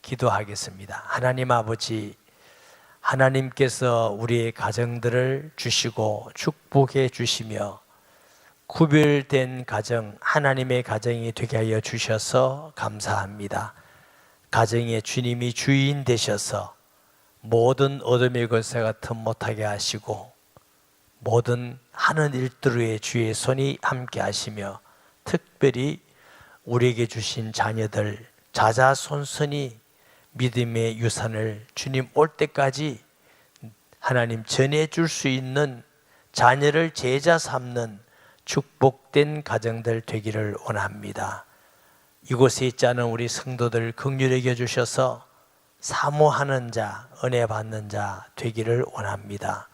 기도하겠습니다. 하나님 아버지, 하나님께서 우리의 가정들을 주시고 축복해 주시며 구별된 가정, 하나님의 가정이 되게 하여 주셔서 감사합니다. 가정의 주님이 주인 되셔서 모든 어둠의 권세가 틈 못하게 하시고 모든 하는 일들의 주의 손이 함께 하시며 특별히 우리에게 주신 자녀들 자자손손이 믿음의 유산을 주님 올 때까지 하나님 전해줄 수 있는 자녀를 제자 삼는 축복된 가정들 되기를 원합니다. 이곳에 있지 않은 우리 성도들 긍휼히 여겨주셔서 사모하는 자, 은혜 받는 자 되기를 원합니다.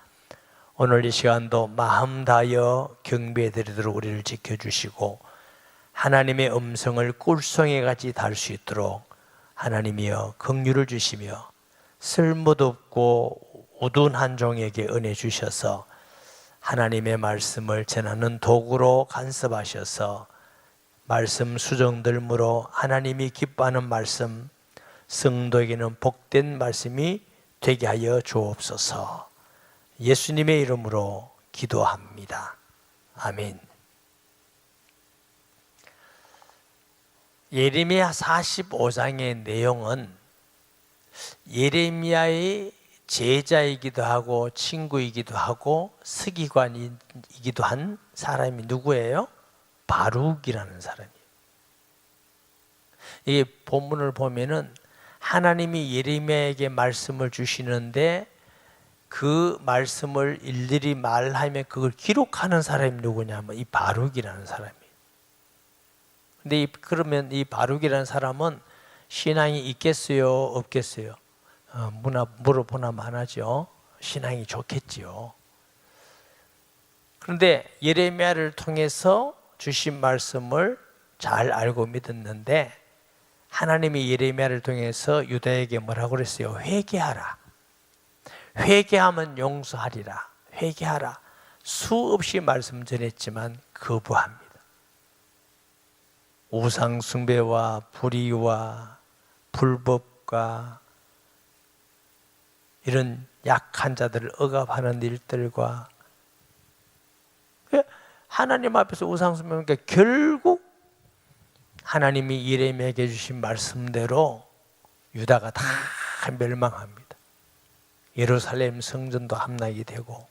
오늘 이 시간도 마음 다하여 경배드리도록 우리를 지켜주시고 하나님의 음성을 꿀송이 같이 달 수 있도록 하나님이여 긍휼을 주시며 쓸모도 없고 우둔 한 종에게 은혜 주셔서 하나님의 말씀을 전하는 도구로 간섭하셔서 말씀 수정들므로 하나님이 기뻐하는 말씀, 성도에게는 복된 말씀이 되게 하여 주옵소서. 예수님의 이름으로 기도합니다. 아멘. 예레미야 45장의 내용은 예레미야의 제자이기도 하고 친구이기도 하고 서기관이기도 한 사람이 누구예요? 바룩이라는 사람이에요. 이 본문을 보면은 하나님이 예레미야에게 말씀을 주시는데 그 말씀을 일일이 말하며 그걸 기록하는 사람이 누구냐면 이 바룩이라는 사람이에요. 근데 그러면 이 바룩이라는 사람은 신앙이 있겠어요? 없겠어요? 물어보나만 하죠. 신앙이 좋겠지요. 그런데 예레미야를 통해서 주신 말씀을 잘 알고 믿었는데 하나님이 예레미야를 통해서 유다에게 뭐라고 그랬어요? 회개하라. 회개하면 용서하리라. 회개하라. 수없이 말씀 전했지만 거부합니다. 우상 숭배와 불의와 불법과 이런 약한 자들을 억압하는 일들과 하나님 앞에서 우상 숭배하니까 결국 하나님이 예레미야에게 주신 말씀대로 유다가 다 멸망합니다. 예루살렘 성전도 함락이 되고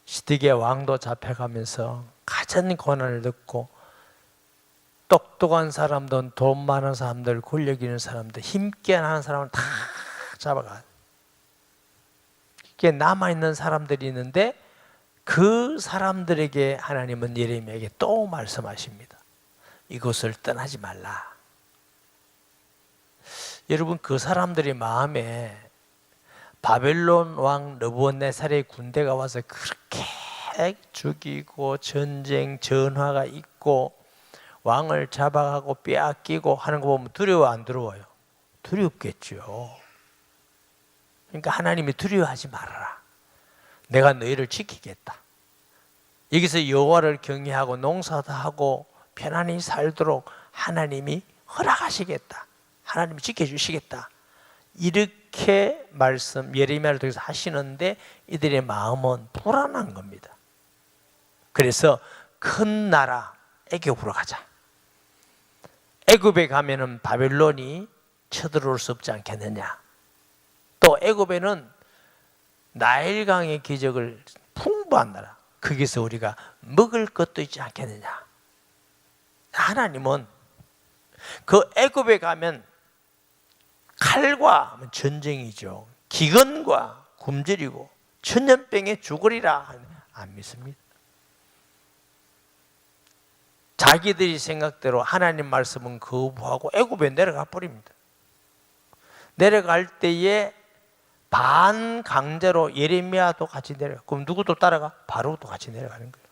시드기야 왕도 잡혀가면서 가진 고난을 듣고 똑똑한 사람들, 돈 많은 사람들, 권력 있는 사람들, 힘있게 하는 사람을 다 잡아가요. 이게 남아있는 사람들이 있는데 그 사람들에게 하나님은 예레미야에게 또 말씀하십니다. 이곳을 떠나지 말라. 여러분, 그 사람들의 마음에 바벨론 왕 느부갓네살의 군대가 와서 그렇게 죽이고 전쟁 전화가 있고 왕을 잡아가고 빼앗기고 하는 거 보면 두려워 안 두려워요? 두렵겠죠. 그러니까 하나님이 두려워하지 말아라. 내가 너희를 지키겠다. 여기서 여호와를 경외하고 농사도 하고 편안히 살도록 하나님이 허락하시겠다. 하나님이 지켜주시겠다. 이렇게 말씀 예레미야를 통해서 하시는데 이들의 마음은 불안한 겁니다. 그래서 큰 나라 애굽으로 가자. 애굽에 가면은 바벨론이 쳐들어올 수 없지 않겠느냐. 또 애굽에는 나일강의 기적을 풍부한 나라. 거기서 우리가 먹을 것도 있지 않겠느냐. 하나님은 그 애굽에 가면 칼과 전쟁이죠. 기근과 굶주리고 천년병에 죽으리라. 안 믿습니다. 자기들이 생각대로 하나님 말씀은 거부하고 애굽에 내려가 버립니다. 내려갈 때에 반강제로 예레미야도 같이 내려가. 그럼 누구도 따라가? 바룩도 같이 내려가는 거예요.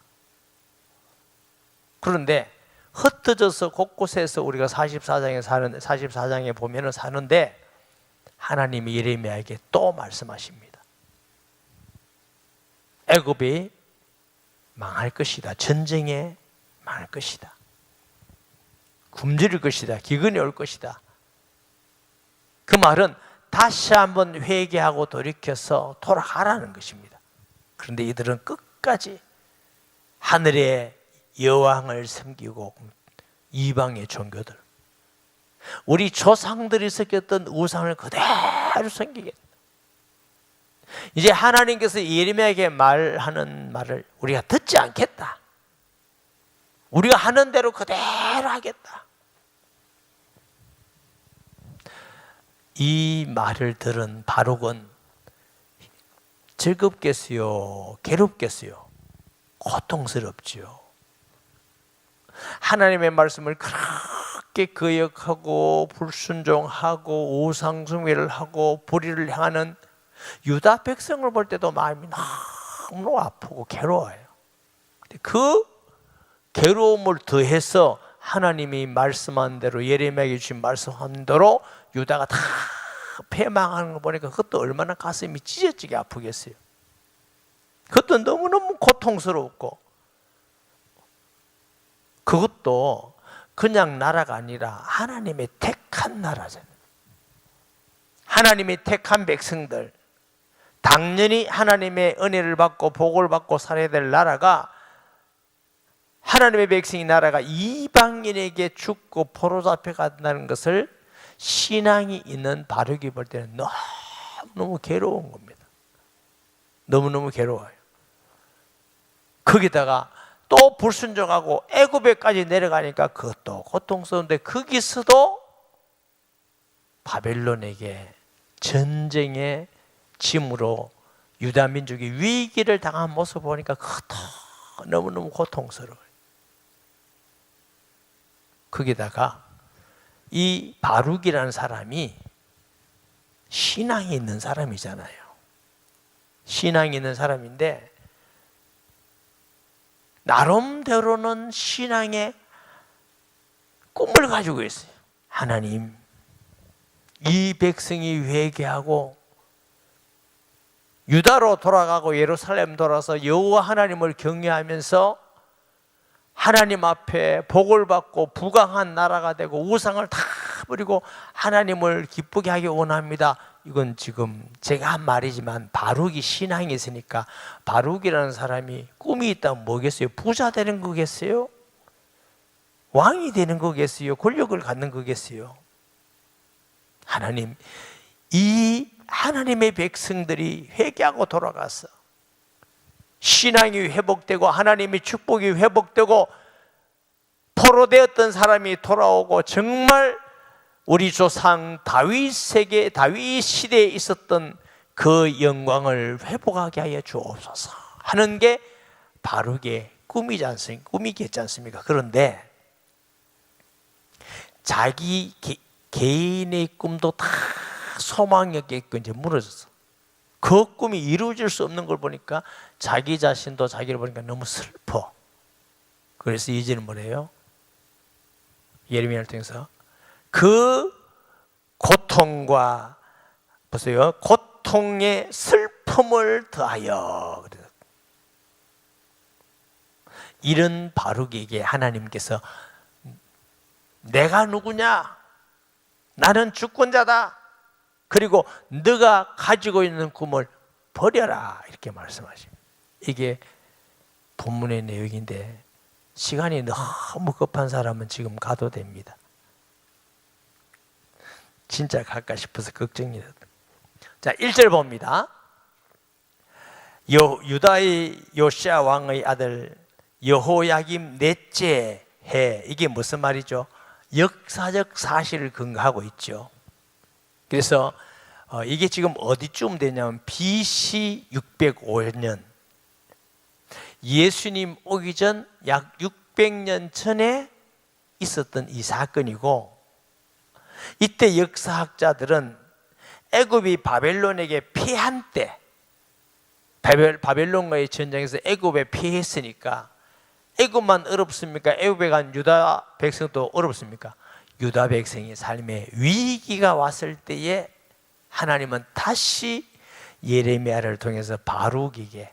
그런데 흩어져서 곳곳에서 우리가 44장에 보면은 사는데 하나님이 예레미야에게 또 말씀하십니다. 애굽이 망할 것이다. 전쟁에 망할 것이다. 굶주릴 것이다. 기근이 올 것이다. 그 말은 다시 한번 회개하고 돌이켜서 돌아가라는 것입니다. 그런데 이들은 끝까지 하늘의 여왕을 섬기고 이방의 종교들, 우리 조상들이 섬겼던 우상을 그대로 섬기겠다. 이제 하나님께서 예레미야에게 말하는 말을 우리가 듣지 않겠다. 우리가 하는 대로 그대로 하겠다. 이 말을 들은 바룩은 즐겁겠어요? 괴롭겠어요? 고통스럽지요. 하나님의 말씀을 그렇게 거역하고 불순종하고 우상숭배를 하고 불의를 향하는 유다 백성을 볼 때도 마음이 너무 아프고 괴로워요. 그 괴로움을 더해서 하나님이 말씀한 대로, 예레미야에게 주신 말씀한 대로 유다가 다 패망하는 거 보니까 그것도 얼마나 가슴이 찢어지게 아프겠어요. 그것도 너무너무 고통스럽고, 그것도 그냥 나라가 아니라 하나님의 택한 나라잖아요. 하나님의 택한 백성들, 당연히 하나님의 은혜를 받고 복을 받고 살아야 될 나라가, 하나님의 백성이 나라가 이방인에게 죽고 포로 잡혀간다는 것을 신앙이 있는 바룩이 볼 때는 너무너무 괴로운 겁니다. 너무너무 괴로워요. 거기다가 또 불순종하고 애굽에까지 내려가니까 그것도 고통스러운데, 거기서도 바벨론에게 전쟁의 짐으로 유다 민족이 위기를 당한 모습을 보니까 그것도 너무너무 고통스러워요. 거기다가 이 바룩이라는 사람이 신앙이 있는 사람이잖아요. 신앙이 있는 사람인데 나름대로는 신앙의 꿈을 가지고 있어요. 하나님, 이 백성이 회개하고 유다로 돌아가고 예루살렘 돌아서 여호와 하나님을 경외하면서 하나님 앞에 복을 받고 부강한 나라가 되고 우상을 다 버리고 하나님을 기쁘게 하기 원합니다. 이건 지금 제가 한 말이지만 바룩이 신앙이 있으니까, 바룩이라는 사람이 꿈이 있다면 뭐겠어요? 부자 되는 거겠어요? 왕이 되는 거겠어요? 권력을 갖는 거겠어요? 하나님, 이 하나님의 백성들이 회개하고 돌아가서 신앙이 회복되고 하나님의 축복이 회복되고 포로되었던 사람이 돌아오고 정말 우리 조상 다윗 시대에 있었던 그 영광을 회복하게 하여 주옵소서 하는 게 바룩의 꿈이겠지 않습니까? 그런데 자기 개인의 꿈도 다 소망이었게 이제 무너졌어. 그 꿈이 이루어질 수 없는 걸 보니까 자기 자신도 자기를 보니까 너무 슬퍼. 그래서 이제는 뭐래요? 예레미야를 통해서 그 고통과, 보세요, 고통의 슬픔을 더하여, 이런 바룩에게 하나님께서 내가 누구냐? 나는 주권자다. 그리고 네가 가지고 있는 꿈을 버려라, 이렇게 말씀하십니다. 이게 본문의 내용인데 시간이 너무 급한 사람은 지금 가도 됩니다. 진짜 갈까 싶어서 걱정이다. 자, 1절 봅니다. 유다의 요시야 왕의 아들 여호야김 넷째 해, 이게 무슨 말이죠? 역사적 사실을 근거하고 있죠. 그래서 이게 지금 어디쯤 되냐면 BC 605년, 예수님 오기 전 약 600년 전에 있었던 이 사건이고, 이때 역사학자들은 애굽이 바벨론에게 패한 때, 바벨론과의 전쟁에서 애굽에 패했으니까 애굽만 어렵습니까? 애굽에 간 유다 백성도 어렵습니까? 유다 백성의 삶에 위기가 왔을 때에 하나님은 다시 예레미야를 통해서 바룩에게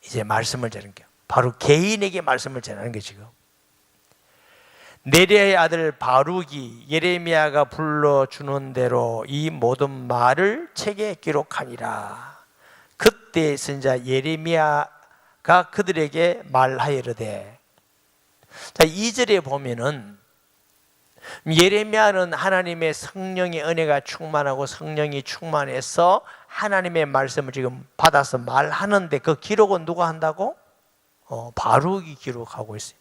이제 말씀을 전하는 거예요. 바룩 개인에게 말씀을 전하는 거죠. 네리아의 아들 바룩이 예레미야가 불러주는 대로 이 모든 말을 책에 기록하니라. 그때 선지자 예레미야가 그들에게 말하여르되. 자, 2절에 보면은 예레미야는 하나님의 성령의 은혜가 충만하고 성령이 충만해서 하나님의 말씀을 지금 받아서 말하는데 그 기록은 누가 한다고? 바룩이 기록하고 있어요.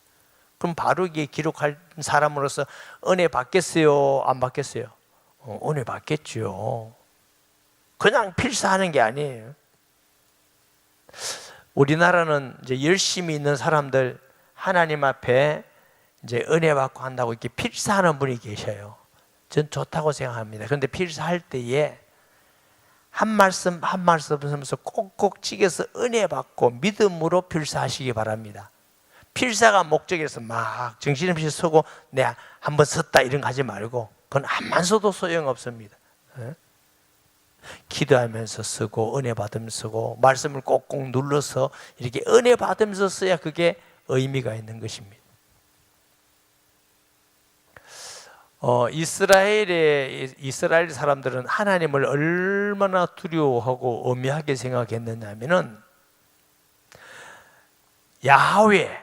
그럼 바룩이 기록할 사람으로서 은혜 받겠어요? 안 받겠어요? 은혜 받겠죠. 그냥 필사하는 게 아니에요. 우리나라는 이제 열심히 있는 사람들 하나님 앞에 이제 은혜 받고 한다고 이렇게 필사하는 분이 계셔요. 전 좋다고 생각합니다. 그런데 필사할 때에 한 말씀 한 말씀 하면서 꼭꼭 찍어서 은혜 받고 믿음으로 필사하시기 바랍니다. 필사가 목적에서 막 정신없이 서고 내가 한번 섰다 이런 거 하지 말고 그건 한만 서도 소용없습니다. 기도하면서 쓰고 은혜 받으면서 쓰고 말씀을 꼭꼭 눌러서 이렇게 은혜 받으면서 써야 그게 의미가 있는 것입니다. 이스라엘 사람들은 하나님을 얼마나 두려워하고 엄하게 생각했느냐 하면은 야훼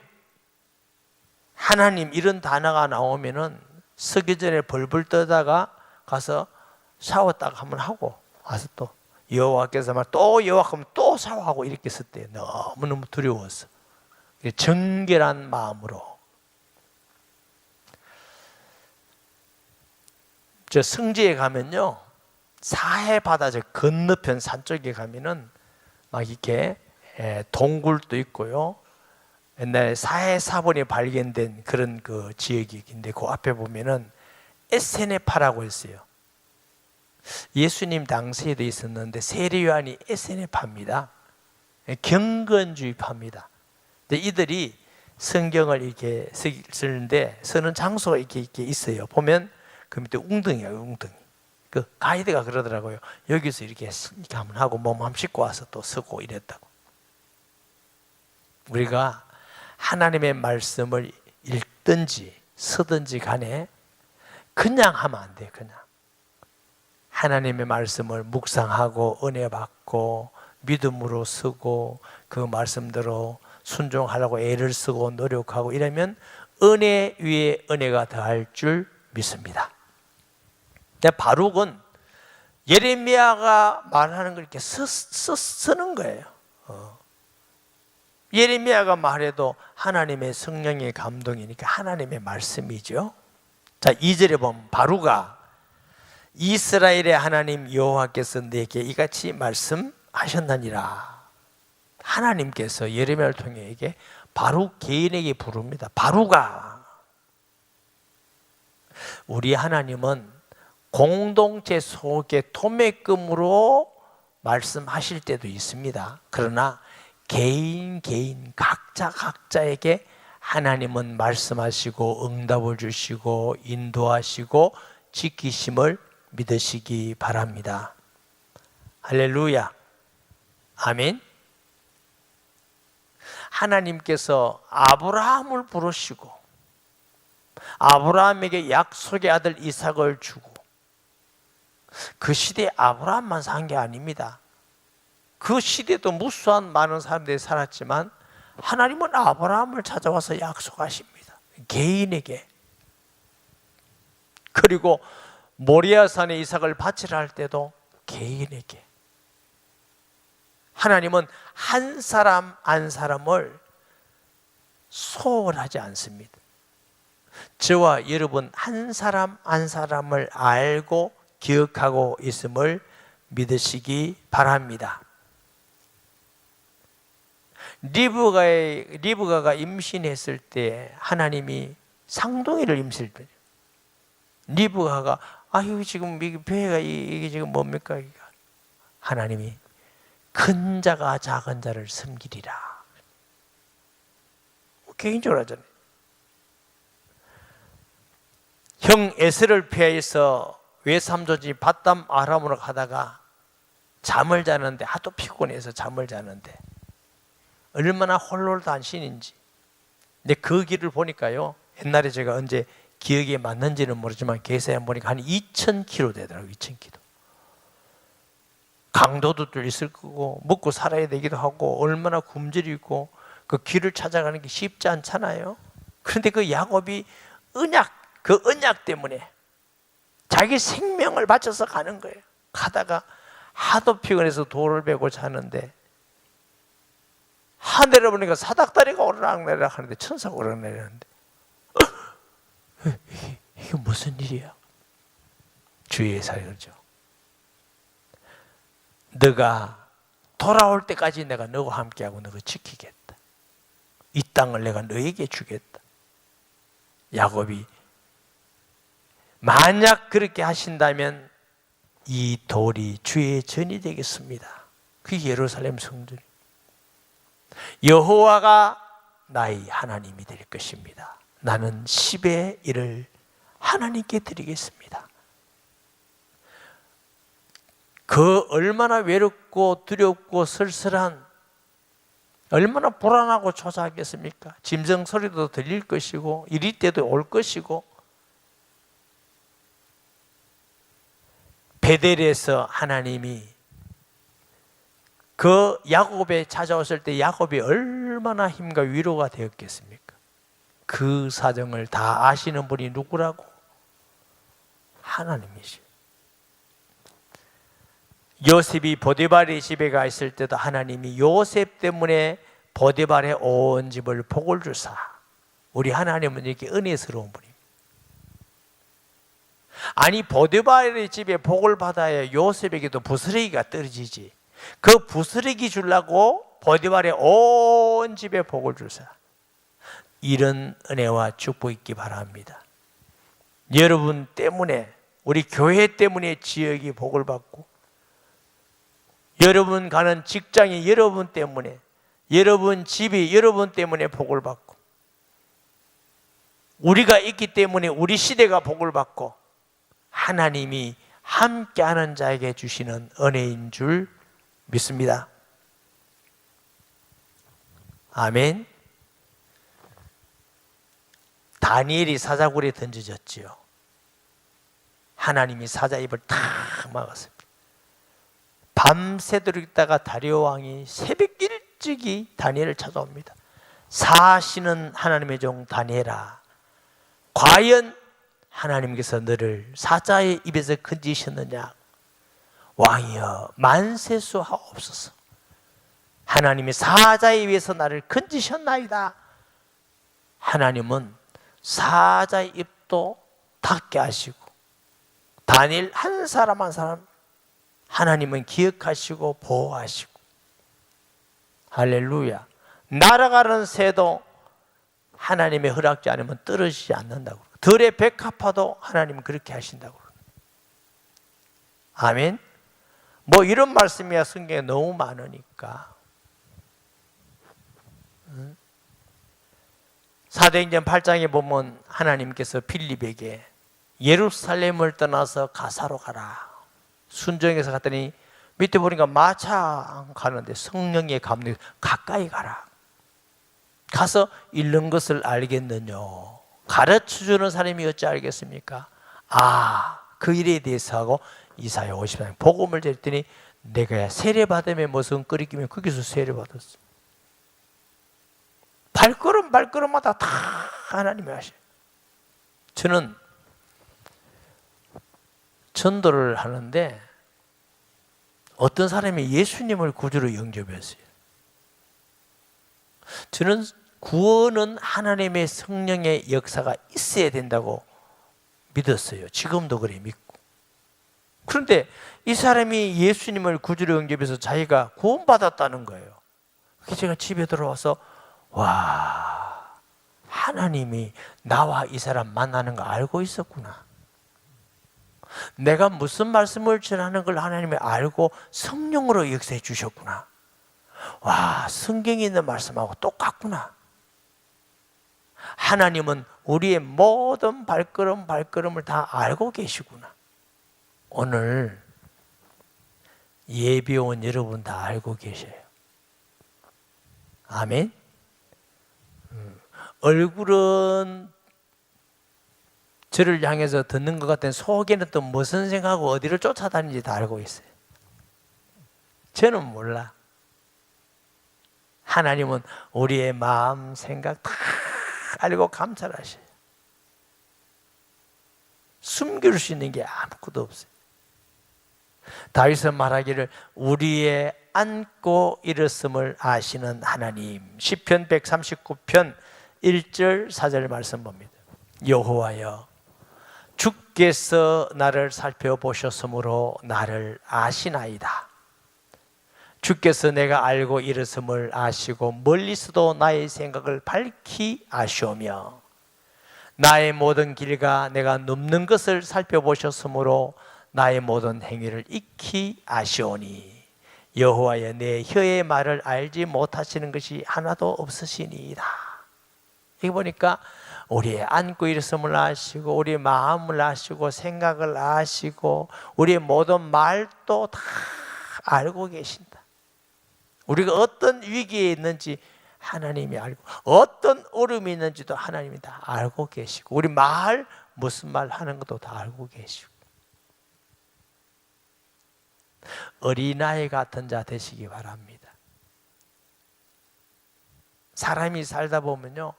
하나님 이런 단어가 나오면은 서기 전에 벌벌 떠다가 가서 샤워 딱 한번 하고 와서 또 여호와께서 말 또 여호와께서 또 샤워하고 이렇게 썼대요. 너무너무 두려워서 정결한 마음으로. 저 성지에 가면요 사해 바다 저 건너편 산 쪽에 가면은 막 이렇게 동굴도 있고요. 옛날에 사해 사본이 발견된 그런 그 지역이 있는데 그 앞에 보면은 에세네파라고 있어요. 예수님 당시에도 있었는데 세례 요한이 에세네파입니다. 경건주의파입니다. 근데 이들이 성경을 이렇게 쓰는데 쓰는 장소가 이렇게 있어요. 보면 그 밑에 웅덩이에요, 웅덩이. 그 가이드가 그러더라고요. 여기서 이렇게 한번 하고 몸 한번 씻고 와서 또 쓰고 이랬다고. 우리가 하나님의 말씀을 읽든지 쓰든지 간에 그냥 하면 안 돼. 그냥 하나님의 말씀을 묵상하고 은혜 받고 믿음으로 쓰고 그 말씀대로 순종하려고 애를 쓰고 노력하고 이러면 은혜 위에 은혜가 더할 줄 믿습니다. 근데 바룩은 예레미야가 말하는 걸 이렇게 쓰는 거예요. 예레미야가 말해도 하나님의 성령의 감동이니까 하나님의 말씀이죠. 자, 2절에 보면 바룩아 이스라엘의 하나님 여호와께서 내게 이같이 말씀하셨느니라. 하나님께서 예레미야를 통해 이게 바룩 개인에게 부릅니다. 바룩아. 우리 하나님은 공동체 속에 토매금으로 말씀하실 때도 있습니다. 그러나 개인 각자에게 하나님은 말씀하시고 응답을 주시고 인도하시고 지키심을 믿으시기 바랍니다. 할렐루야. 아멘. 하나님께서 아브라함을 부르시고 아브라함에게 약속의 아들 이삭을 주고 그 시대에 아브라함만 산 게 아닙니다. 그 시대도 무수한 많은 사람들이 살았지만 하나님은 아브라함을 찾아와서 약속하십니다. 개인에게. 그리고 모리아산에 이삭을 바치라 할 때도 개인에게. 하나님은 한 사람 한 사람을 소홀하지 않습니다. 저와 여러분 한 사람 한 사람을 알고 기억하고 있음을 믿으시기 바랍니다. 리브가가 임신했을 때 하나님이 상동이를 임신했대요. 리브가가 아유 지금 배가 이게 지금 뭡니까? 하나님이 큰 자가 작은 자를 섬기리라. 개인적으로 하잖아요. 형 에스를 피하여서 외삼촌이 밧담 아람으로 가다가 잠을 자는데 하도 피곤해서 잠을 자는데 얼마나 홀로단신인지. 근데 그 길을 보니까요. 옛날에 제가 언제 기억에 맞는지는 모르지만 계산해 보니까 한 2,000km 되더라고요. 2,000km. 강도도 또 있을 거고 먹고 살아야 되기도 하고 얼마나 굶주리 있고 그 길을 찾아가는 게 쉽지 않잖아요. 그런데 그 야곱이 그 언약 때문에 자기 생명을 바쳐서 가는 거예요. 가다가 하도 피곤해서 돌을 베고 자는데 하늘을 보니까 사닥다리가 오르락내리락 하는데 천사가 오르락내리는데 이게 무슨 일이야? 주위에 살죠. 너가 돌아올 때까지 내가 너와 함께하고 너를 지키겠다. 이 땅을 내가 너에게 주겠다. 야곱이 만약 그렇게 하신다면 이 돌이 주의 전이 되겠습니다. 그게 예루살렘 성전. 여호와가 나의 하나님이 될 것입니다. 나는 10의 1을 하나님께 드리겠습니다. 그 얼마나 외롭고 두렵고 쓸쓸한, 얼마나 불안하고 초조하겠습니까? 짐승 소리도 들릴 것이고 이리 때도 올 것이고, 베델에서 하나님이 그 야곱에 찾아오실 때 야곱이 얼마나 힘과 위로가 되었겠습니까? 그 사정을 다 아시는 분이 누구라고? 하나님이시오. 요셉이 보디발의 집에 가 있을 때도 하나님이 요셉 때문에 보디발의 온 집을 복을 주사. 우리 하나님은 이렇게 은혜스러운 분입니다. 아니, 보디발의 집에 복을 받아야 요셉에게도 부스러기가 떨어지지. 그 부스러기 주려고 보디발의 온 집에 복을 주사. 이런 은혜와 축복 있기 바랍니다. 여러분 때문에, 우리 교회 때문에 지역이 복을 받고, 여러분 가는 직장이 여러분 때문에, 여러분 집이 여러분 때문에 복을 받고, 우리가 있기 때문에 우리 시대가 복을 받고, 하나님이 함께하는 자에게 주시는 은혜인 줄 믿습니다. 아멘. 다니엘이 사자굴에 던져졌지요. 하나님이 사자 입을 탁 막았습니다. 밤새도록 있다가 다리오 왕이 새벽 일찍이 다니엘을 찾아옵니다. 사시는 하나님의 종 다니엘아, 과연 하나님께서 너를 사자의 입에서 건지셨느냐? 왕이여, 만세수하옵소서. 하나님이 사자의 입에서 나를 건지셨나이다. 하나님은 사자의 입도 닫게 하시고, 다니엘 한 사람 한 사람 하나님은 기억하시고 보호하시고, 할렐루야. 날아가는 새도 하나님의 허락지 않으면 떨어지지 않는다고. 들의 백합화도 하나님은 그렇게 하신다고. 아멘. 뭐 이런 말씀이야 성경에 너무 많으니까. 사도행전 8장에 보면 하나님께서 빌립에게 예루살렘을 떠나서 가사로 가라. 순정해서 갔더니 밑에 보니까 마차 가는데 성령의 감독이 가까이 가라. 가서 잃는 것을 알겠느냐. 가르쳐주는 사람이 어찌 알겠습니까? 그 일에 대해서 하고 이사야 50장 복음을 드렸더니 내가 세례받음에 무슨 끓이기면 거기서 세례받았어. 발걸음마다 다 하나님이 하셔요. 저는 전도를 하는데 어떤 사람이 예수님을 구주로 영접했어요. 저는 구원은 하나님의 성령의 역사가 있어야 된다고 믿었어요. 지금도 그래 믿고. 그런데 이 사람이 예수님을 구주로 영접해서 자기가 구원받았다는 거예요. 그래서 제가 집에 들어와서 와, 하나님이 나와 이 사람 만나는 거 알고 있었구나. 내가 무슨 말씀을 전하는 걸 하나님이 알고 성령으로 역사해 주셨구나. 와, 성경에 있는 말씀하고 똑같구나. 하나님은 우리의 모든 발걸음을 다 알고 계시구나. 오늘 예배 온 여러분 다 알고 계셔요. 아멘. 얼굴은 저를 향해서 듣는 것 같은 속에는 또 무슨 생각하고 어디를 쫓아다니는지 다 알고 있어요. 저는 몰라. 하나님은 우리의 마음, 생각 다 알고 감찰하셔요. 숨길 수 있는 게 아무것도 없어요. 다윗은 말하기를 우리의 안고 일었음을 아시는 하나님. 시편 139편 1절 4절 말씀 봅니다. 여호와여, 주께서 나를 살펴보셨으므로 나를 아시나이다. 주께서 내가 알고 일었음을 아시고 멀리서도 나의 생각을 밝히 아시오며 나의 모든 길과 내가 눕는 것을 살펴보셨으므로 나의 모든 행위를 익히 아시오니 여호와여, 내 혀의 말을 알지 못하시는 것이 하나도 없으시니이다. 여기 보니까 우리의 안고 일었음을 아시고 우리의 마음을 아시고 생각을 아시고 우리의 모든 말도 다 알고 계신다. 우리가 어떤 위기에 있는지 하나님이 알고 어떤 어려움이 있는지도 하나님이 다 알고 계시고 우리 말 무슨 말 하는 것도 다 알고 계시고 어린아이 같은 자 되시기 바랍니다. 사람이 살다 보면요,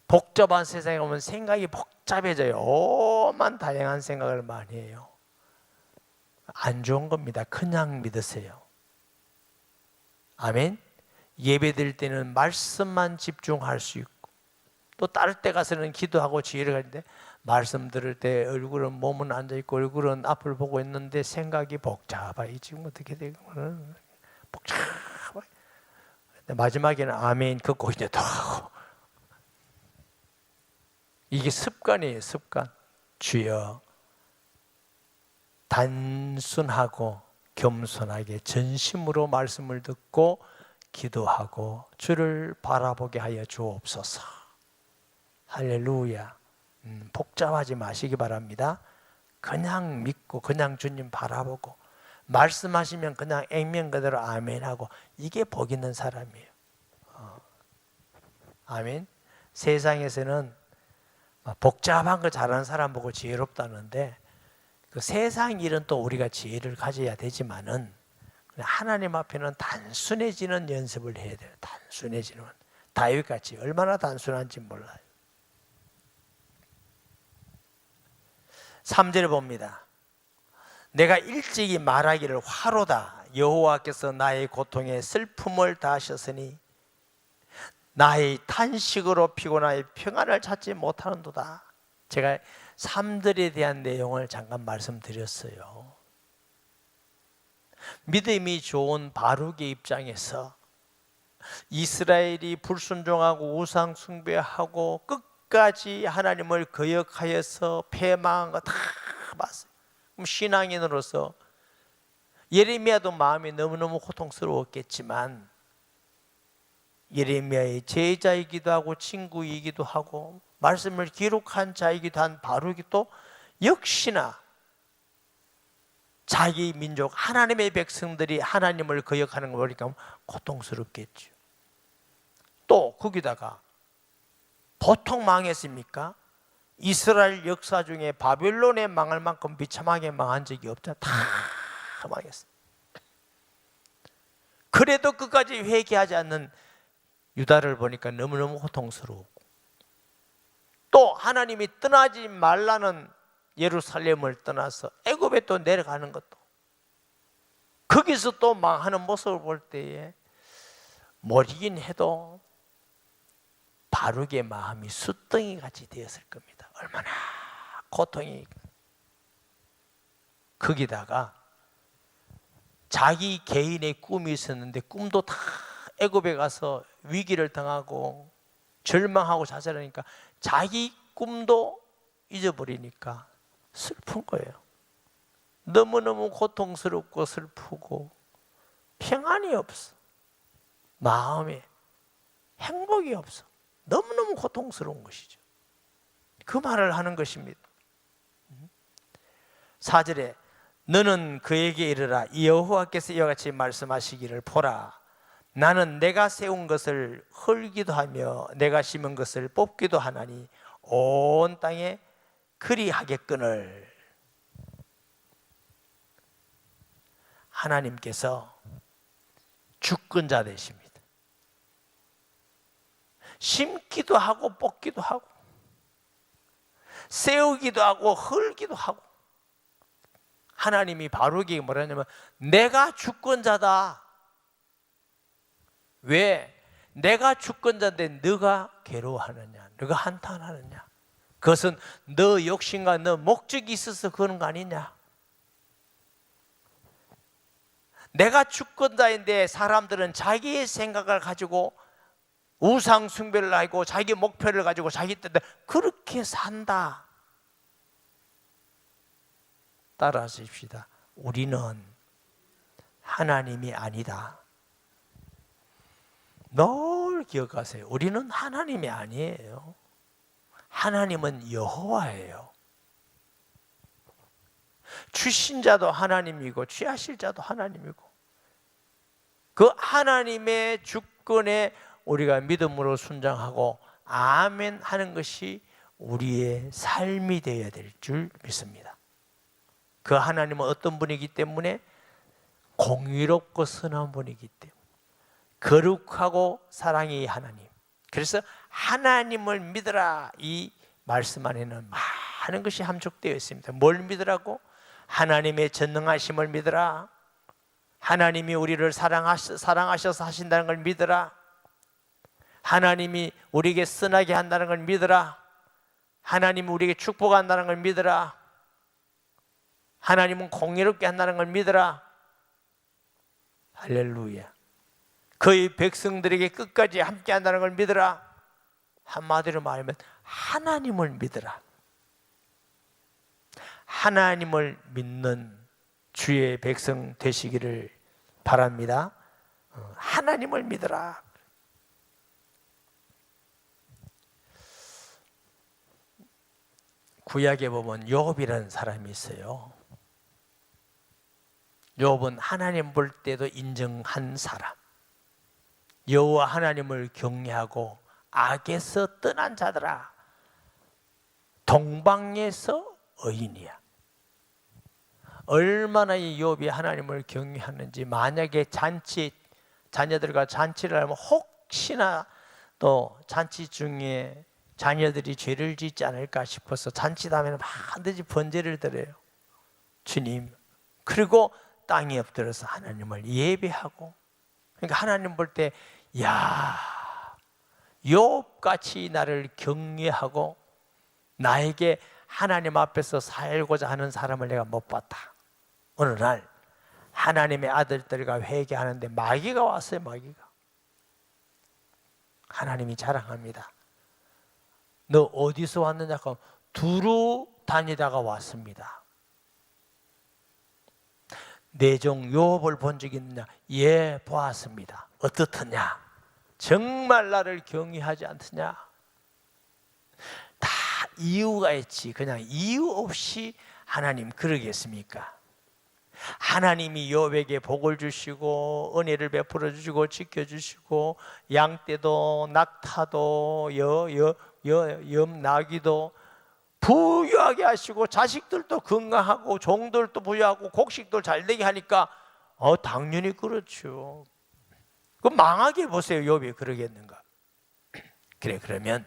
복잡한 세상에 오면 생각이 복잡해져요. 오만 다양한 생각을 많이 해요. 안 좋은 겁니다. 그냥 믿으세요. 아멘. 예배 드릴 때는 말씀만 집중할 수 있고 또 다른 때 가서는 기도하고 지혜를 가는데 말씀 들을 때 얼굴은 몸은 앉아있고 얼굴은 앞을 보고 있는데 생각이 복잡해. 지금 어떻게 되고 복잡해. 마지막에는 아멘 걷고 이제 더 하고. 이게 습관이에요. 습관. 주여, 단순하고 겸손하게 전심으로 말씀을 듣고 기도하고 주를 바라보게 하여 주옵소서. 할렐루야. 복잡하지 마시기 바랍니다. 그냥 믿고 그냥 주님 바라보고 말씀하시면 그냥 액면 그대로 아멘하고 이게 복 있는 사람이에요. 아멘. 세상에서는 복잡한 거 잘하는 사람 보고 지혜롭다는데 그 세상 일은 또 우리가 지혜를 가져야 되지만은 하나님 앞에는 단순해지는 연습을 해야 돼요. 단순해지는. 다윗같이 얼마나 단순한지 몰라요. 3절에 봅니다. 내가 일찍이 말하기를 화로다. 여호와께서 나의 고통에 슬픔을 다하셨으니 나의 탄식으로 피곤하여 평안을 찾지 못하는도다. 제가 3절에 대한 내용을 잠깐 말씀드렸어요. 믿음이 좋은 바룩의 입장에서 이스라엘이 불순종하고 우상 숭배하고 끝까지 하나님을 거역하여서 패망한 거 다 봤어요. 그럼 신앙인으로서 예레미야도 마음이 너무너무 고통스러웠겠지만 예레미야의 제자이기도 하고 친구이기도 하고 말씀을 기록한 자이기도 한 바룩이 또 역시나 자기 민족 하나님의 백성들이 하나님을 거역하는 걸 보니까 고통스럽겠죠. 또 거기다가 보통 망했습니까? 이스라엘 역사 중에 바벨론에 망할 만큼 비참하게 망한 적이 없다. 다 망했어요. 그래도 끝까지 회개하지 않는 유다를 보니까 너무너무 고통스러웠고 또 하나님이 떠나지 말라는 예루살렘을 떠나서 애굽에 또 내려가는 것도 거기서 또 망하는 모습을 볼 때에 모르긴 해도 바룩의 마음이 숫덩이 같이 되었을 겁니다. 얼마나 고통이. 거기다가 자기 개인의 꿈이 있었는데 꿈도 다 애굽에 가서 위기를 당하고 절망하고 자살하니까 자기 꿈도 잊어버리니까 슬픈 거예요. 너무너무 고통스럽고 슬프고 평안이 없어. 마음에 행복이 없어. 너무너무 고통스러운 것이죠. 그 말을 하는 것입니다. 4절에 너는 그에게 이르라. 여호와께서 이와 같이 말씀하시기를 보라. 나는 내가 세운 것을 헐기도 하며 내가 심은 것을 뽑기도 하나니 온 땅에 그리하겠거늘. 하나님께서 주권자 되십니다. 심기도 하고 뽑기도 하고 세우기도 하고 헐기도 하고. 하나님이 바로에게 뭐라냐면 내가 주권자다. 왜? 내가 주권자인데 너가 괴로워하느냐, 너가 한탄하느냐. 그것은 너 욕심과 너 목적이 있어서 그런 거 아니냐. 내가 주권자인데 사람들은 자기의 생각을 가지고 우상 숭배를 하고 자기 목표를 가지고 자기 뜻대로 그렇게 산다. 따라하십시다. 우리는 하나님이 아니다. 늘 기억하세요. 우리는 하나님이 아니에요. 하나님은 여호와예요. 주신 자도 하나님이고 취하실 자도 하나님이고, 그 하나님의 주권에 우리가 믿음으로 순종하고 아멘 하는 것이 우리의 삶이 되어야 될 줄 믿습니다. 그 하나님은 어떤 분이기 때문에? 공의롭고 선한 분이기 때문에, 거룩하고 사랑의 하나님. 그래서 하나님을 믿으라, 이 말씀 안에는 많은 것이 함축되어 있습니다. 뭘 믿으라고? 하나님의 전능하심을 믿으라. 하나님이 우리를 사랑하셔서 하신다는 걸 믿으라. 하나님이 우리에게 선하게 한다는 걸 믿으라. 하나님이 우리에게 축복한다는 걸 믿으라. 하나님은 공의롭게 한다는 걸 믿으라. 할렐루야. 그의 백성들에게 끝까지 함께 한다는 걸 믿으라. 한마디로 말하면 하나님을 믿으라. 하나님을 믿는 주의 백성 되시기를 바랍니다. 하나님을 믿으라. 구약에 보면 욥이라는 사람이 있어요. 욥은 하나님 볼 때도 인정한 사람, 여호와 하나님을 경외하고 악에서 떠난 자들아 동방에서 의인이야. 얼마나 이 욥이 하나님을 경외하는지. 만약에 자녀들과 잔치를 하면 혹시나 또 잔치 중에 자녀들이 죄를 짓지 않을까 싶어서 잔치 다음에는 반드시 번제를 드려요. 주님. 그리고 땅에 엎드려서 하나님을 예배하고. 그러니까 하나님 볼 때 야, 욥같이 나를 경외하고 나에게 하나님 앞에서 살고자 하는 사람을 내가 못 봤다. 어느 날 하나님의 아들들과 회개하는데 마귀가 왔어요. 마귀가. 하나님이 자랑합니다. 너 어디서 왔느냐? 두루 다니다가 왔습니다. 내 종 욥을 본 적이 있느냐? 예, 보았습니다. 어떻더냐? 정말 나를 경외하지 않더냐? 다 이유가 있지. 그냥 이유 없이 하나님 그러겠습니까? 하나님이 욥에게 복을 주시고 은혜를 베풀어 주시고 지켜주시고 양떼도 낙타도 염나귀도 부유하게 하시고 자식들도 건강하고 종들도 부유하고 곡식도 잘 되게 하니까 당연히 그렇죠. 그럼 망하게 보세요. 욥이 그러겠는가? 그래, 그러면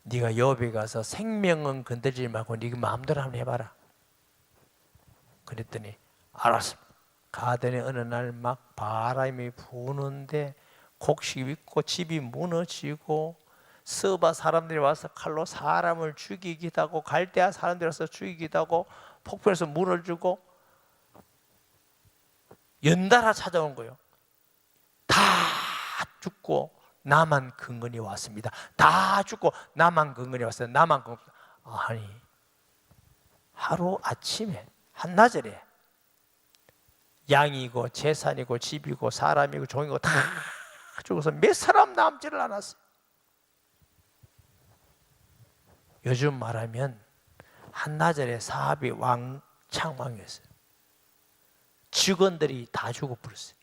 네가 욥에 가서 생명은 건드리지 말고 네가 마음대로 한번 해봐라. 그랬더니 알았어. 가더니 어느 날 막 바람이 부는데 곡식이 있고 집이 무너지고 서바 사람들이 와서 칼로 사람을 죽이기도 하고 갈대아 사람들이 와서 죽이기도 하고 폭풍에서 물을 주고 연달아 찾아온 거예요. 다 죽고 나만 근근히 왔습니다. 다 죽고 나만 근근히 왔어요. 나만 근근히. 아니, 하루 아침에 한나절에 양이고 재산이고 집이고 사람이고 종이고 다 죽어서 몇 사람 남지를 않았어요. 요즘 말하면 한나절에 사업이 왕창망했어요. 직원들이 다 죽어버렸어요.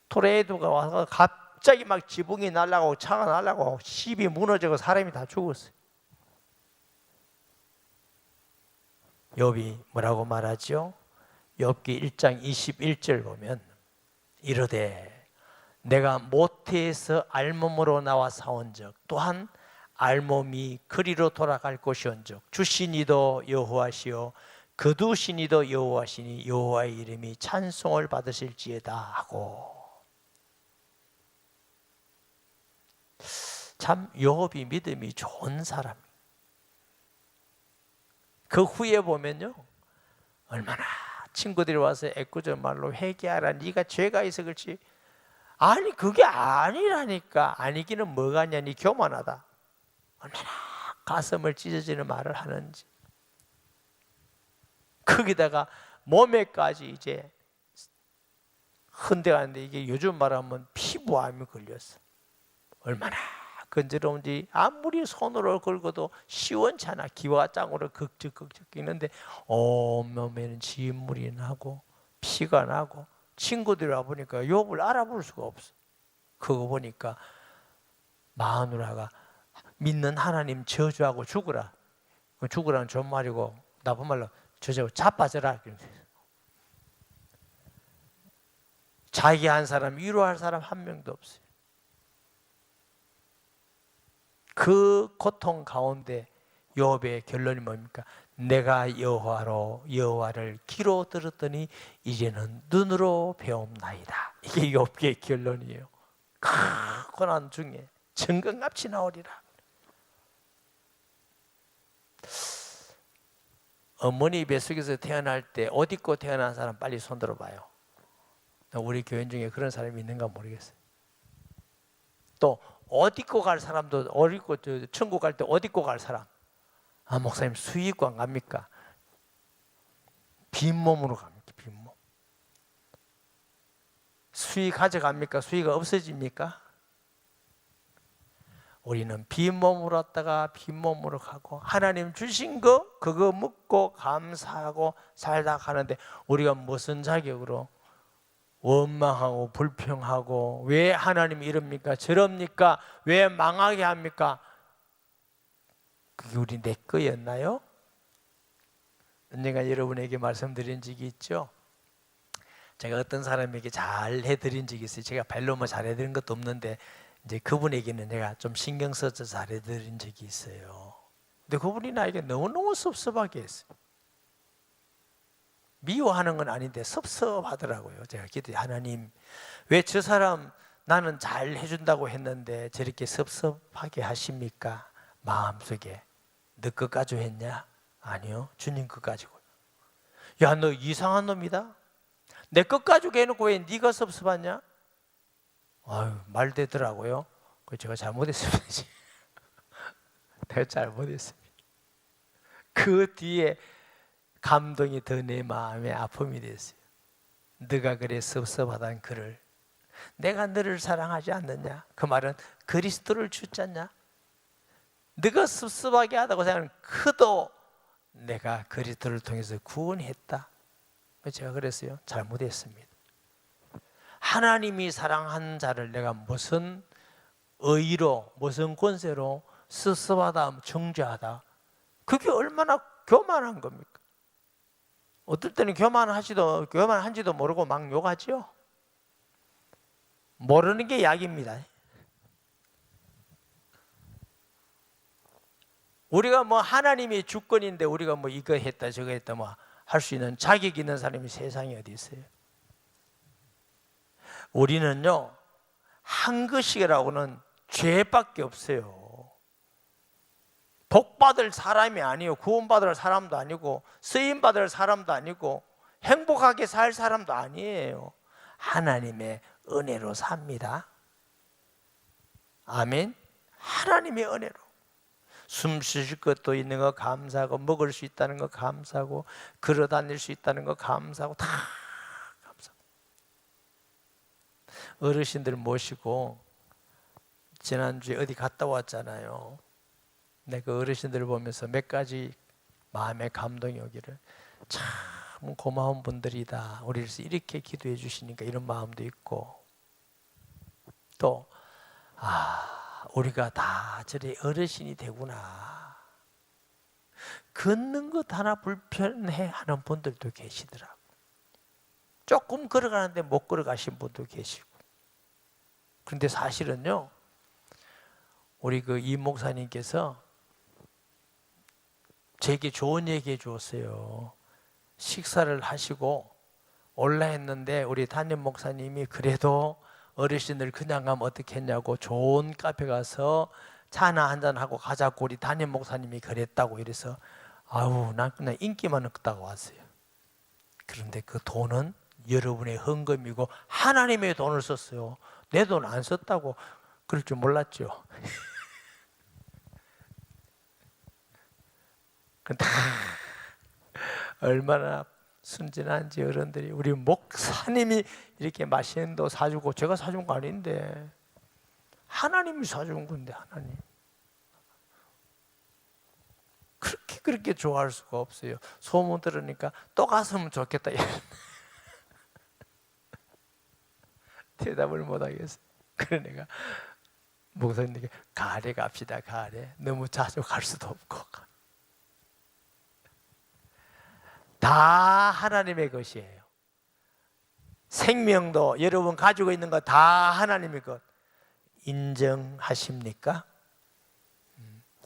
토레이도가 와서 갑자기 막 지붕이 날아가고 차가 날아가고 집이 무너지고 사람이 다 죽었어요. 욥이 뭐라고 말하죠? 욥기 1장 21절 보면 이르되 내가 모태에서 알몸으로 나와 사온즉 또한 알몸이 그리로 돌아갈 것이온즉 주신 이도 여호와시요 거두신 이도 여호와시니 여호와의 이름이 찬송을 받으실지어다 하고. 참 욥이 믿음이 좋은 사람. 그 후에 보면요, 얼마나 친구들이 와서 애꿎은 말로 회개하라, 네가 죄가 있어 그렇지. 아니 그게 아니라니까. 아니기는 뭐가 냐니 교만하다. 얼마나 가슴을 찢어지는 말을 하는지. 거기다가 몸에까지 이제 흔들어가는데 이게 요즘 말하면 피부암이 걸렸어. 얼마나 건드러운지 아무리 손으로 긁어도 시원치 않아. 기와 짱으로 극적극적 끼는데 온몸에는 진물이 나고 피가 나고. 친구들이 와보니까 욥을 알아볼 수가 없어. 그거 보니까 마누라가 믿는 하나님 저주하고 죽으라. 죽으라는 좋은 말이고 나쁜 말로 저주하고 자빠져라. 자기 한 사람 위로할 사람 한 명도 없어요. 그 고통 가운데 욥의 결론이 뭡니까? 내가 여호와를 귀로 들었더니 이제는 눈으로 배움나이다. 이게 욥의 결론이에요. 고난 중에 정금같이 나오리라. 어머니 뱃속에서 태어날 때 옷 입고 태어난 사람 빨리 손 들어봐요. 우리 교인 중에 그런 사람이 있는가 모르겠어요. 또 옷 입고 갈 사람도, 옷 입고 천국 갈 때 옷 입고 갈 사람. 아, 목사님 수의 입고 안 갑니까? 빈몸으로 갑니까? 빈몸. 수의 가져갑니까? 수의가 없어집니까? 우리는 빈몸으로 왔다가 빈몸으로 가고 하나님 주신 거 그거 먹고 감사하고 살다 가는데 우리가 무슨 자격으로 원망하고 불평하고 왜 하나님이 이럽니까? 저럽니까? 왜 망하게 합니까? 그게 우리 내 거였나요? 언젠가 여러분에게 말씀드린 적이 있죠. 제가 어떤 사람에게 잘 해드린 적이 있어요. 제가 별로 뭐 잘 해드린 것도 없는데 이제 그분에게는 내가 좀 신경 써서 잘 해드린 적이 있어요. 근데 그분이 나에게 너무너무 섭섭하게 했어요. 미워하는 건 아닌데 섭섭하더라고요. 제가 기도해, 하나님 왜 저 사람 나는 잘 해준다고 했는데 저렇게 섭섭하게 하십니까? 마음속에 너 것 가지고 했냐? 아니요, 주님 것 가지고. 야, 너 이상한 놈이다. 내 것 가지고 해놓고 왜 네가 섭섭하냐? 아유, 말 되더라고요. 그 제가 잘못했습니다. 내가 잘못했습니다. 그 뒤에 감동이 더 내 마음에 아픔이 됐어요. 네가 그래 섭섭하다는 그를 내가 너를 사랑하지 않느냐? 그 말은 그리스도를 주잖냐? 네가 섭섭하게 하다고 생각하는 그도 내가 그리스도를 통해서 구원했다. 제가 그랬어요. 잘못했습니다. 하나님이 사랑한 자를 내가 무슨 의의로 무슨 권세로 섭섭하다 정죄하다, 그게 얼마나 교만한 겁니까? 어떨 때는 교만한지도 모르고 막 욕하죠. 모르는 게 약입니다. 우리가 뭐 하나님이 주권인데 우리가 뭐 이거 했다 저거 했다 뭐 할 수 있는 자격 있는 사람이 세상에 어디 있어요? 우리는요 한 것이라고는 죄밖에 없어요. 복받을 사람이 아니요, 구원받을 사람도 아니고 쓰임받을 사람도 아니고 행복하게 살 사람도 아니에요. 하나님의 은혜로 삽니다. 아멘. 하나님의 은혜로 숨 쉬실 것도 있는 거 감사하고, 먹을 수 있다는 거 감사하고, 걸어 다닐 수 있다는 거 감사하고, 다 감사하고. 어르신들 모시고 지난주에 어디 갔다 왔잖아요. 내가 어르신들을 보면서 몇 가지 마음의 감동이 오기를, 참 고마운 분들이다. 우리를 이렇게 기도해 주시니까 이런 마음도 있고, 또 우리가 다 저리 어르신이 되구나. 걷는 것 하나 불편해 하는 분들도 계시더라고요. 조금 걸어가는데 못 걸어가신 분도 계시고. 그런데 사실은요, 우리 그 이 목사님께서 제게 좋은 얘기 해 주었어요. 식사를 하시고 올라 했는데 우리 담임 목사님이 그래도 어르신들 그냥 가면 어떻겠냐고 좋은 카페 가서 차나 한잔 하고 가자고 우리 담임 목사님이 그랬다고. 이래서 아우, 난 그냥 인기만 얻다가 왔어요. 그런데 그 돈은 여러분의 헌금이고 하나님의 돈을 썼어요. 내 돈 안 썼다고 그럴 줄 몰랐죠. 근데 얼마나 순진한지 어른들이. 우리 목사님이 이렇게 맛있는 거 사주고, 제가 사준 거 아닌데 하나님이 사준 건데, 하나님 그렇게 좋아할 수가 없어요. 소문 들으니까 또 갔으면 좋겠다 대답을 못 하겠어요. 그래 내가 목사님에게 가래 갑시다. 가래. 너무 자주 갈 수도 없고. 다 하나님의 것이에요. 생명도 여러분 가지고 있는 거 다 하나님의 것. 인정하십니까?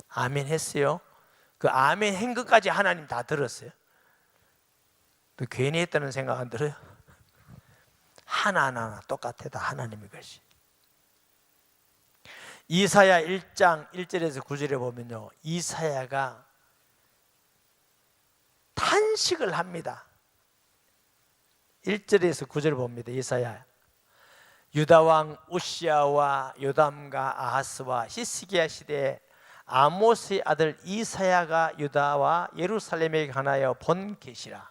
아멘 했어요. 그 아멘 한 것까지 하나님 다 들었어요. 또 괜히 했다는 생각 안 들어요? 하나하나 똑같아. 다 하나님의 것이. 이사야 1장 1절에서 9절에 보면요, 이사야가 탄식을 합니다. 1절에서 9절 봅니다. 이사야. 유다 왕 우시야와 요담과 아하스와 히스기야 시대에 아모스의 아들 이사야가 유다와 예루살렘에 관하여 본 계시라.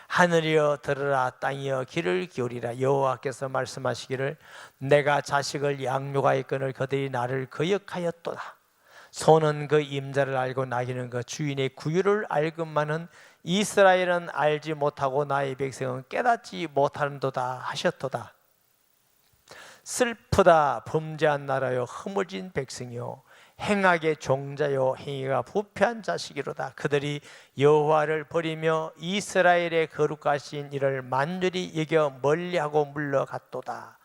하늘이여 들으라, 땅이여 귀를 기울이라. 여호와께서 말씀하시기를 내가 자식을 양육하였거늘 그들이 나를 거역하였도다. 소는 그 임자를 알고 나귀는 그 주인의 구유를 알건만은 이스라엘은 알지 못하고 나의 백성은 깨닫지 못하는도다 하셨도다. 슬프다 범죄한 나라요 허물진 백성이요 행악의 종자요 행위가 부패한 자식이로다. 그들이 여호와를 버리며 이스라엘의 거룩하신 이를 만유리 여겨 멀리하고 물러갔도다.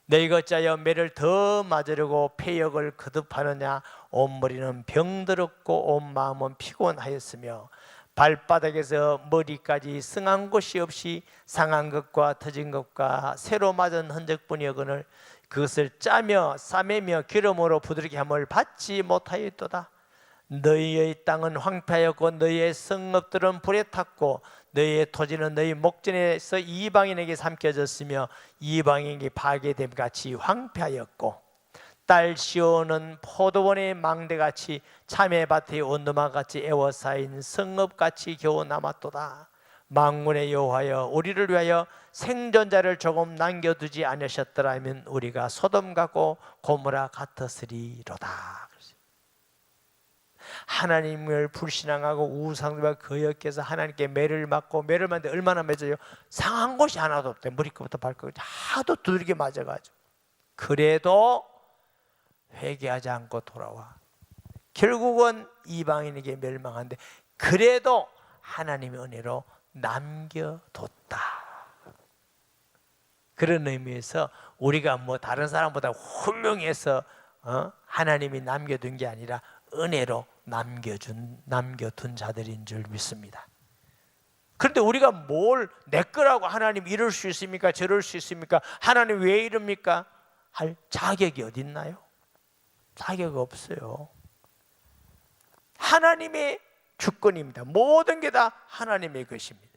너희가 어찌하여 매를 더 맞으려고 폐역을 거듭하느냐. 온 머리는 병들었고 온 마음은 피곤하였으며 발바닥에서 머리까지 성한 곳이 없이 상한 것과 터진 것과 새로 맞은 흔적뿐이거늘 그것을 짜며 싸매며 기름으로 부드럽게 함을 받지 못하였도다. 너희의 땅은 황폐하였고 너희의 성읍들은 불에 탔고 너희의 토지는 너희 목전에서 이방인에게 삼켜졌으며 이방인에게 파괴됨 같이 황폐하였고 딸 시온은 포도원의 망대같이 참외밭의 온도마같이 애워싸인 성읍같이 겨우 남았도다. 만군의 여호와여 우리를 위하여 생존자를 조금 남겨두지 않으셨더라면 우리가 소돔 같고 고모라 같았으리로다. 하나님을 불신앙하고 우상과 거역해서 하나님께 매를 맞고, 매를 맞는데 얼마나 맺어요? 상한 곳이 하나도 없대. 머리끝부터 발끝까지 하도 두들겨 맞아가지고. 그래도 회개하지 않고 돌아와. 결국은 이방인에게 멸망한데 그래도 하나님의 은혜로 남겨뒀다. 그런 의미에서 우리가 뭐 다른 사람보다 훌륭해서 하나님이 남겨둔 게 아니라 은혜로 남겨둔 자들인 줄 믿습니다. 그런데 우리가 뭘 내 거라고 하나님 이럴 수 있습니까? 저럴 수 있습니까? 하나님 왜 이럽니까? 할 자격이 어디 있나요? 자격 없어요. 하나님의 주권입니다. 모든 게 다 하나님의 것입니다.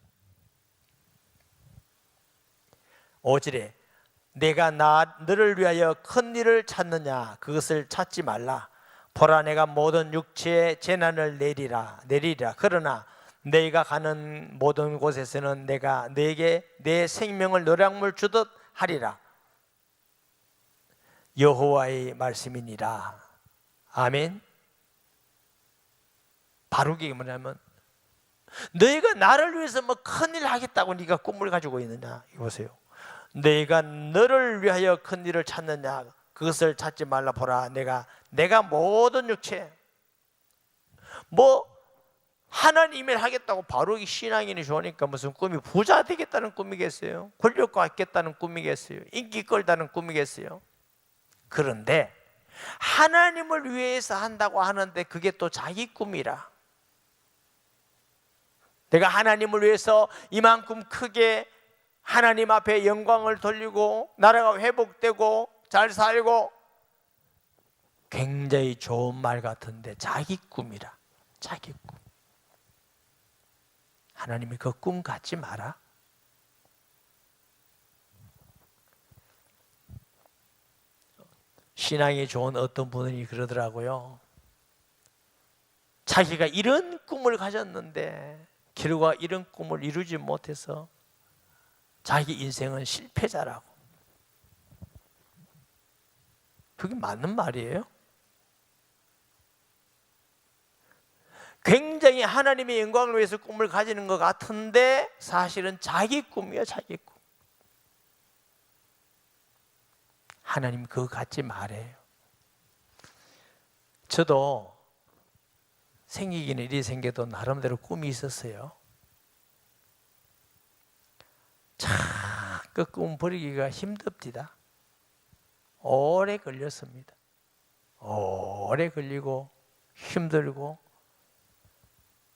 5절에 내가 너를 위하여 큰 일을 찾느냐 그것을 찾지 말라. 보라 내가 모든 육체에 재난을 내리라. 그러나 너희가 가는 모든 곳에서는 내가 너에게 내 생명을 노량물 주듯 하리라. 여호와의 말씀이니라. 아멘. 바르게 뭐냐면 너희가 나를 위해서 뭐 큰일 하겠다고 네가 꿈을 가지고 있느냐. 이거 보세요. 너희가 너를 위하여 큰 일을 찾느냐 그것을 찾지 말라. 보라 내가 모든 육체 뭐 하나님을 하겠다고 바로 신앙인이 좋으니까 무슨 꿈이 부자 되겠다는 꿈이겠어요? 권력 갖겠다는 꿈이겠어요? 인기 끌다는 꿈이겠어요? 그런데 하나님을 위해서 한다고 하는데 그게 또 자기 꿈이라. 내가 하나님을 위해서 이만큼 크게 하나님 앞에 영광을 돌리고 나라가 회복되고 잘 살고, 굉장히 좋은 말 같은데 자기 꿈이라. 자기 꿈. 하나님이 그 꿈 갖지 마라. 신앙이 좋은 어떤 분이 그러더라고요. 자기가 이런 꿈을 가졌는데 결과 이런 꿈을 이루지 못해서 자기 인생은 실패자라고. 그게 맞는 말이에요? 굉장히 하나님의 영광을 위해서 꿈을 가지는 것 같은데 사실은 자기 꿈이에요. 자기 꿈. 하나님 그거 갖지 말아요. 저도 생기기는 일이 생겨도 나름대로 꿈이 있었어요. 참 그 꿈 버리기가 힘듭니다. 오래 걸렸습니다. 오래 걸리고 힘들고,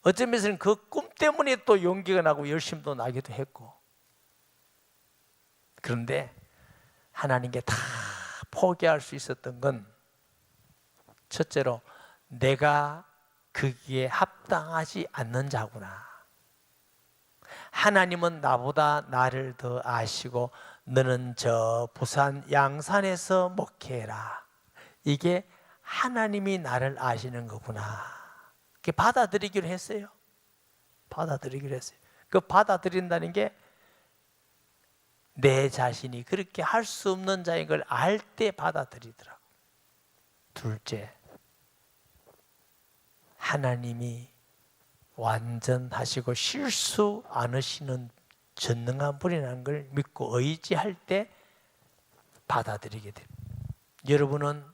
어떤 면에서는 그 꿈 때문에 또 용기가 나고 열심도 나기도 했고. 그런데 하나님께 다 포기할 수 있었던 건, 첫째로 내가 거기에 합당하지 않는 자구나. 하나님은 나보다 나를 더 아시고 너는 저 부산 양산에서 목회해라. 이게 하나님이 나를 아시는 거구나. 그게 받아들이기로 했어요. 받아들이기로 했어요. 그 받아들인다는 게 내 자신이 그렇게 할 수 없는 자인 걸 알 때 받아들이더라고. 둘째, 하나님이 완전하시고 실수 않으시는 전능한 분이라는 걸 믿고 의지할 때 받아들이게 됩니다. 여러분은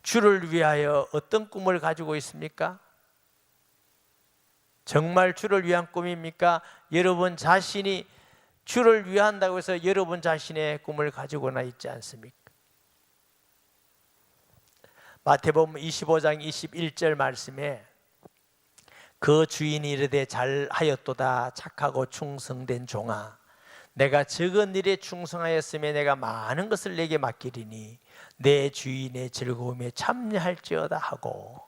주를 위하여 어떤 꿈을 가지고 있습니까? 정말 주를 위한 꿈입니까? 여러분 자신이 주를 위한다고 해서 여러분 자신의 꿈을 가지고나 있지 않습니까? 마태복음 25장 21절 말씀에 그 주인이 이르되 잘하였도다 착하고 충성된 종아, 내가 적은 일에 충성하였으며 내가 많은 것을 내게 맡기리니 내 주인의 즐거움에 참여할지어다 하고.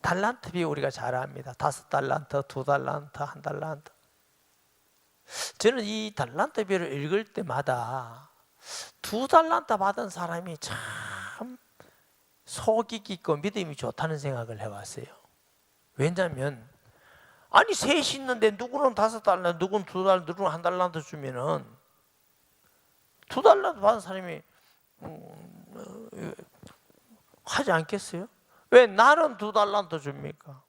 달란트 비유 우리가 잘 압니다. 5달란트, 2달란트, 1달란트. 저는 이 달란트 비유를 읽을 때마다 2달란트 받은 사람이 참 속이 깊고 믿음이 좋다는 생각을 해왔어요. 왜냐하면 아니 셋이 있는데 누구는 5달란트, 누구는 2달란트, 누구는 1달란트 주면은 2달란트 받은 사람이 하지 않겠어요? 왜 나는 2달란트 줍니까?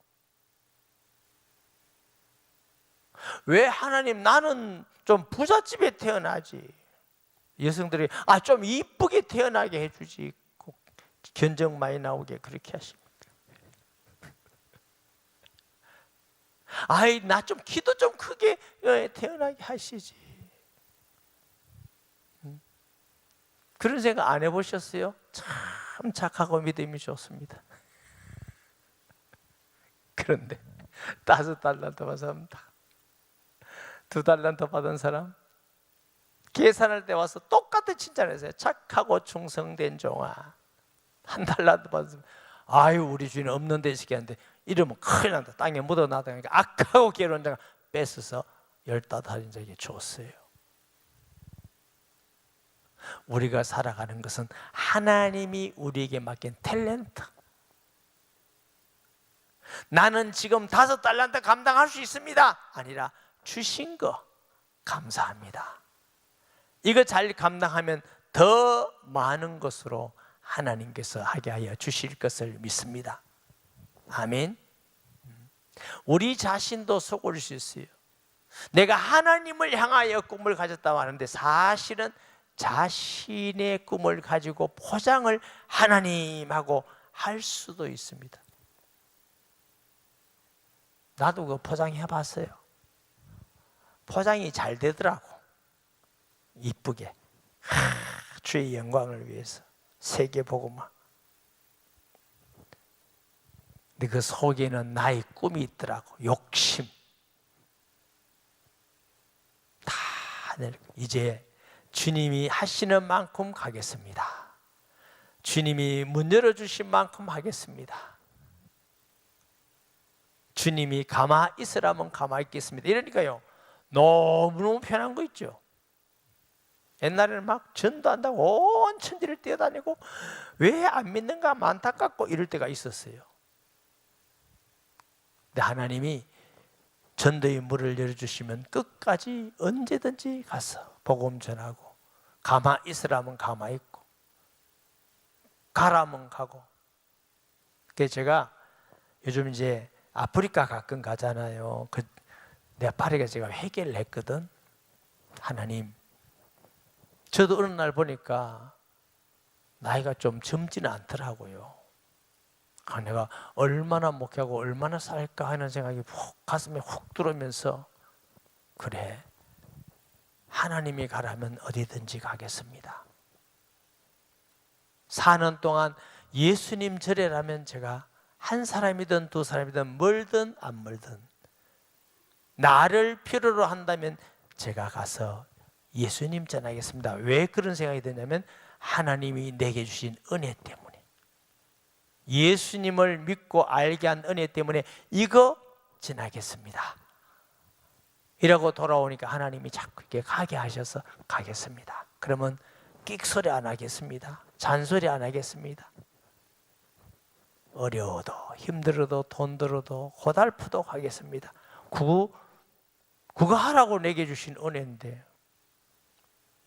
왜 하나님 나는 좀 부잣집에 태어나지, 여성들이 좀 이쁘게 태어나게 해주지, 꼭 견적 많이 나오게 그렇게 하십니까? 나 좀 키도 좀 크게 태어나게 하시지. 그런 생각 안 해보셨어요? 참 착하고 믿음이 좋습니다. 그런데 5달란트 받은 사람, 2달란트 받은 사람 계산할 때 와서 똑같은 칭찬했어요. 착하고 충성된 종아. 1달란트 받은 사람, 우리 주인 없는 데 시켰는데 이러면 큰일 난다, 땅에 묻어놔다니까 악하고 괴로운 자가 뺏어서 15달인자에게 줬어요. 우리가 살아가는 것은 하나님이 우리에게 맡긴 탤런트. 나는 지금 5달란트 감당할 수 있습니다 아니라 주신 거 감사합니다. 이거 잘 감당하면 더 많은 것으로 하나님께서 하게 하여 주실 것을 믿습니다. 아멘. 우리 자신도 속을 수 있어요. 내가 하나님을 향하여 꿈을 가졌다고 하는데 사실은 자신의 꿈을 가지고 포장을 하나님하고 할 수도 있습니다. 나도 그 포장해 봤어요. 포장이 잘 되더라고. 이쁘게. 주의 영광을 위해서 세계 복음화. 근데 그 속에는 나의 꿈이 있더라고. 욕심. 다 이제 주님이 하시는 만큼 가겠습니다. 주님이 문 열어주신 만큼 하겠습니다. 주님이 가만히 있으라면 가만히 있겠습니다. 이러니까요, 너무너무 편한 거 있죠. 옛날에는 막 전도한다고 온 천지를 뛰어다니고 왜 안 믿는가 안타깝고 이럴 때가 있었어요. 근데 하나님이 전도의 문을 열어주시면 끝까지 언제든지 가서 복음 전하고, 가만히 있으라면 가만히 있고, 가라면 가고. 그래서 제가 요즘 이제 아프리카 가끔 가잖아요. 네팔에 제가 회개를 했거든. 하나님, 저도 어느 날 보니까 나이가 좀 젊지는 않더라고요. 내가 얼마나 목회하고 얼마나 살까 하는 생각이 가슴에 훅 들어오면서, 그래, 하나님이 가라면 어디든지 가겠습니다. 사는 동안 예수님 절에라면 제가 한 사람이든 두 사람이든 멀든 안 멀든 나를 필요로 한다면 제가 가서 예수님 전하겠습니다. 왜 그런 생각이 드냐면 하나님이 내게 주신 은혜 때문에, 예수님을 믿고 알게 한 은혜 때문에 이거 전하겠습니다. 이라고 돌아오니까 하나님이 자꾸 이렇게 가게 하셔서 가겠습니다. 그러면 끽소리 안 하겠습니다. 잔소리 안 하겠습니다. 어려워도 힘들어도 돈 들어도 고달프도 하겠습니다. 그거 하라고 내게 주신 은혜인데,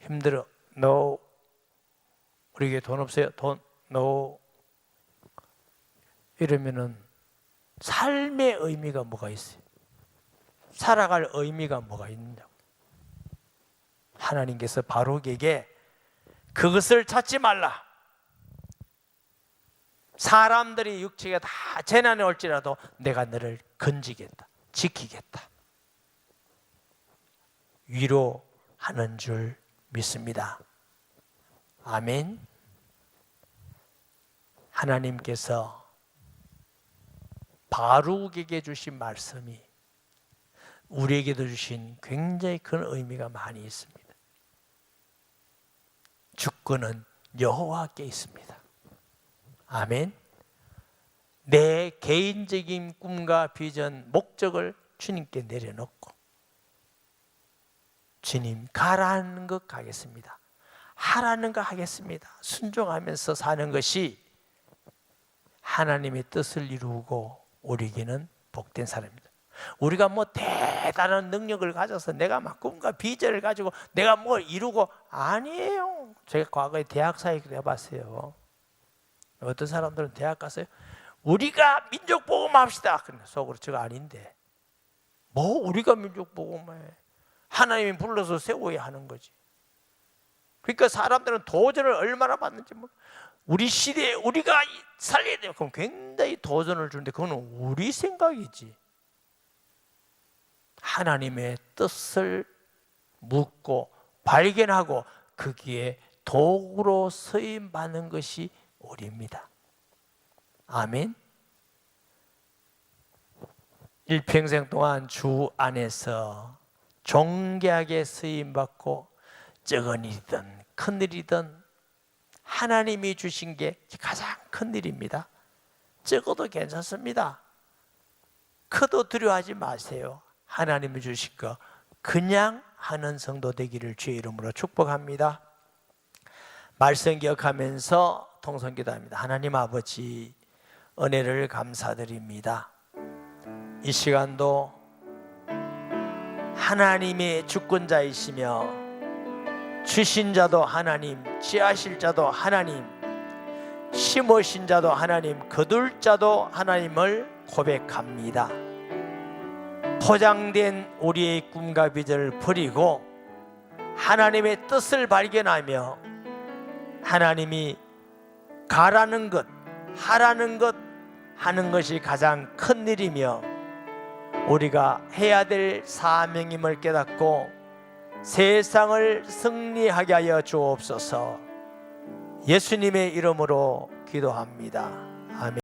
힘들어, no. 우리에게 돈 없어요? 돈, no. 이러면은 삶의 의미가 뭐가 있어요? 살아갈 의미가 뭐가 있느냐고. 하나님께서 바룩에게 그것을 찾지 말라. 사람들이 육체가 다 재난에 올지라도 내가 너를 건지겠다, 지키겠다. 위로하는 줄 믿습니다. 아멘. 하나님께서 바룩에게 주신 말씀이 우리에게도 주신 굉장히 큰 의미가 많이 있습니다. 주권은 여호와께 있습니다. 아멘. 내 개인적인 꿈과 비전, 목적을 주님께 내려놓고, 주님 가라는 것 가겠습니다, 하라는 거 하겠습니다, 순종하면서 사는 것이 하나님의 뜻을 이루고 우리에게는 복된 사람입니다. 우리가 뭐 대단한 능력을 가져서 내가 막 꿈과 비전을 가지고 내가 뭘 이루고, 아니에요. 제가 과거에 대학 사역을 해봤어요. 어떤 사람들은 대학 가서요, 우리가 민족 복음합시다. 근데 속으로 저거 아닌데, 뭐 우리가 민족 복음해, 하나님이 불러서 세워야 하는 거지. 그러니까 사람들은 도전을 얼마나 받는지 몰라. 우리 시대에 우리가 살려야 돼요. 그럼 굉장히 도전을 주는데 그건 우리 생각이지. 하나님의 뜻을 묻고 발견하고 거기에 도구로 쓰임받는 것이 우리입니다. 아멘. 일평생 동안 주 안에서 존귀하게 쓰임받고 적은 일이든 큰 일이든 하나님이 주신 게 가장 큰 일입니다. 적어도 괜찮습니다. 커도 두려워하지 마세요. 하나님이 주신 거 그냥 하는 성도 되기를 주의 이름으로 축복합니다. 말씀 기억하면서 통성 기도합니다. 하나님 아버지, 은혜를 감사드립니다. 이 시간도 하나님의 주권자이시며 주신 자도 하나님, 지하실 자도 하나님, 심으신 자도 하나님, 거둘 자도 하나님을 고백합니다. 포장된 우리의 꿈과 비전을 버리고 하나님의 뜻을 발견하며 하나님이 가라는 것, 하라는 것 하는 것이 가장 큰 일이며 우리가 해야 될 사명임을 깨닫고 세상을 승리하게 하여 주옵소서. 예수님의 이름으로 기도합니다. 아멘.